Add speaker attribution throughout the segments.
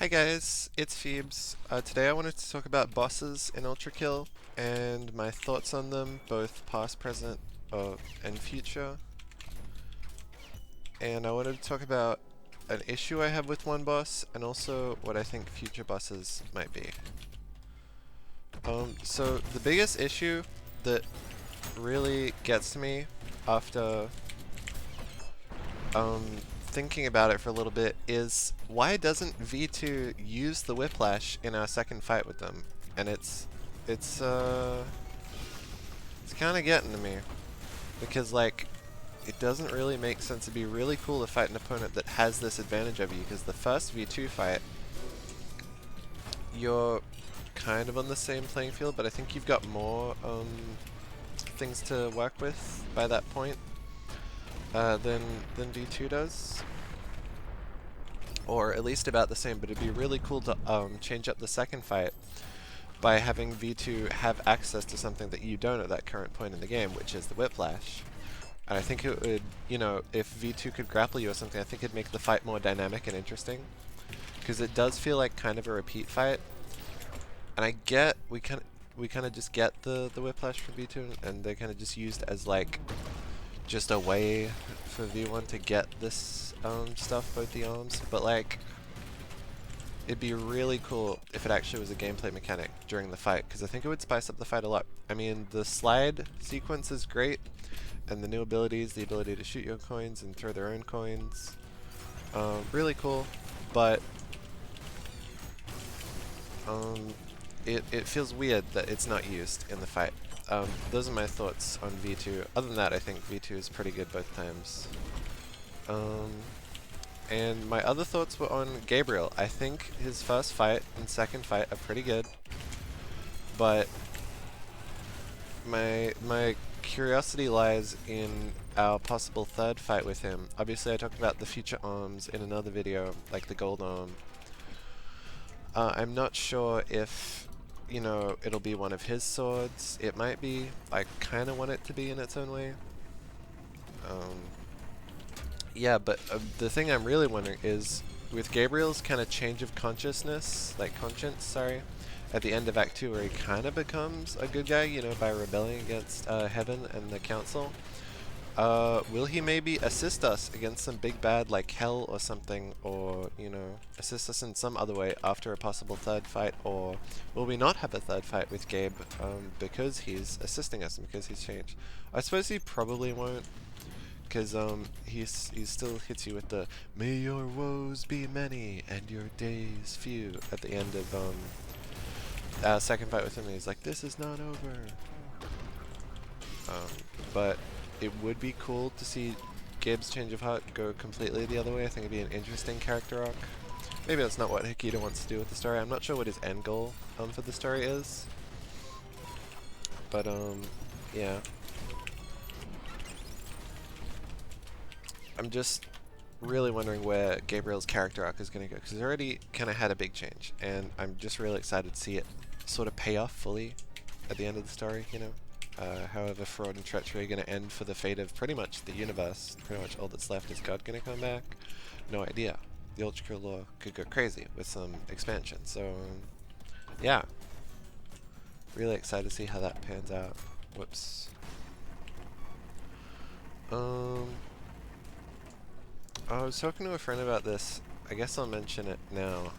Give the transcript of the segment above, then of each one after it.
Speaker 1: Hi guys, it's Phoebes. Today I wanted to talk about bosses in Ultra Kill and my thoughts on them, both past, present, and future. And I wanted to talk about an issue I have with one boss and also what I think future bosses might be. So the biggest issue that really gets to me after thinking about it for a little bit is why doesn't V2 use the whiplash in our second fight with them? And it's kind of getting to me because like it doesn't really make sense. It'd be really cool to fight an opponent that has this advantage over you because the first V2 fight you're kind of on the same playing field, but I think you've got more things to work with by that point than V2 does. Or at least about the same, but it'd be really cool to change up the second fight by having V2 have access to something that you don't at that current point in the game, which is the whiplash. And I think it would, you know, if V2 could grapple you or something, I think it'd make the fight more dynamic and interesting. Because it does feel like kind of a repeat fight. And I get, we kind of just get the whiplash from V2, and they kind of just used as like, just a way for V1 to get this stuff, both the arms, but like it'd be really cool if it actually was a gameplay mechanic during the fight, because I think it would spice up the fight a lot. I mean, the slide sequence is great, and the new abilities, the ability to shoot your coins and throw their own coins, really cool, but it feels weird that it's not used in the fight. Those are my thoughts on V2. Other than that, I think V2 is pretty good both times. And my other thoughts were on Gabriel. I think his first fight and second fight are pretty good, but my curiosity lies in our possible third fight with him. Obviously, I talked about the future arms in another video, like the gold arm. I'm not sure if, you know, it'll be one of his swords. It might be. I kind of want it to be in its own way. Yeah, but the thing I'm really wondering is, with Gabriel's kind of change of consciousness, like conscience, sorry, at the end of Act 2 where he kind of becomes a good guy, you know, by rebelling against Heaven and the Council, will he maybe assist us against some big bad like Hell or something, or, you know, assist us in some other way after a possible third fight, or will we not have a third fight with Gabe because he's assisting us and because he's changed? I suppose he probably won't, because he still hits you with the "May your woes be many and your days few" at the end of second fight with him. And he's like, "This is not over." But it would be cool to see Gabe's change of heart go completely the other way. I think it'd be an interesting character arc. Maybe that's not what Hikita wants to do with the story. I'm not sure what his end goal for the story is. But yeah. I'm just really wondering where Gabriel's character arc is going to go, because he's already kind of had a big change, and I'm just really excited to see it sort of pay off fully at the end of the story, you know? However, fraud and treachery are going to end for the fate of pretty much the universe. Pretty much all that's left. Is God going to come back? No idea. The Ultra Kill lore could go crazy with some expansion, so yeah. Really excited to see how that pans out. Whoops. I was talking to a friend about this. I guess I'll mention it now.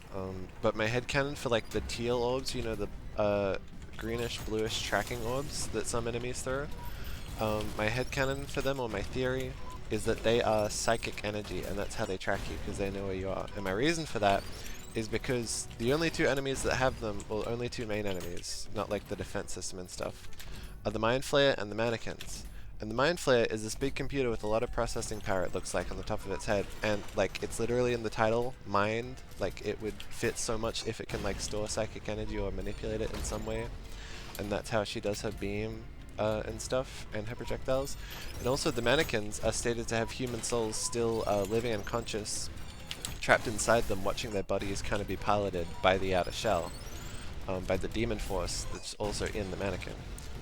Speaker 1: But my headcanon for like the teal orbs, you know, the greenish bluish tracking orbs that some enemies throw. My headcanon for them, or my theory, is that they are psychic energy, and that's how they track you, because they know where you are. And my reason for that is because the only two enemies that have them, well, only two main enemies, not like the defense system and stuff, are the Mind Flayer and the Mannequins. And the Mind Flayer is this big computer with a lot of processing power, it looks like, on the top of its head. And, like, it's literally in the title, Mind. Like, it would fit so much if it can, like, store psychic energy or manipulate it in some way. And that's how she does her beam and stuff, and her projectiles. And also, the Mannequins are stated to have human souls still living and conscious, trapped inside them, watching their bodies kind of be piloted by the outer shell, by the demon force that's also in the Mannequin.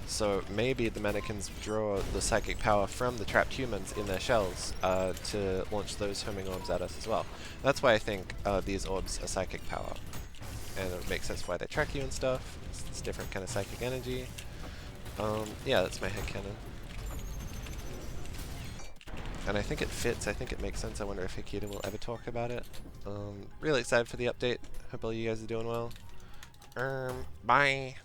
Speaker 1: So maybe the mannequins draw the psychic power from the trapped humans in their shells to launch those homing orbs at us as well. That's why I think these orbs are psychic power. And it makes sense why they track you and stuff. It's different kind of psychic energy. Yeah, that's my headcanon. And I think it fits, I think it makes sense. I wonder if Hikita will ever talk about it. Really excited for the update. Hope all you guys are doing well. Bye!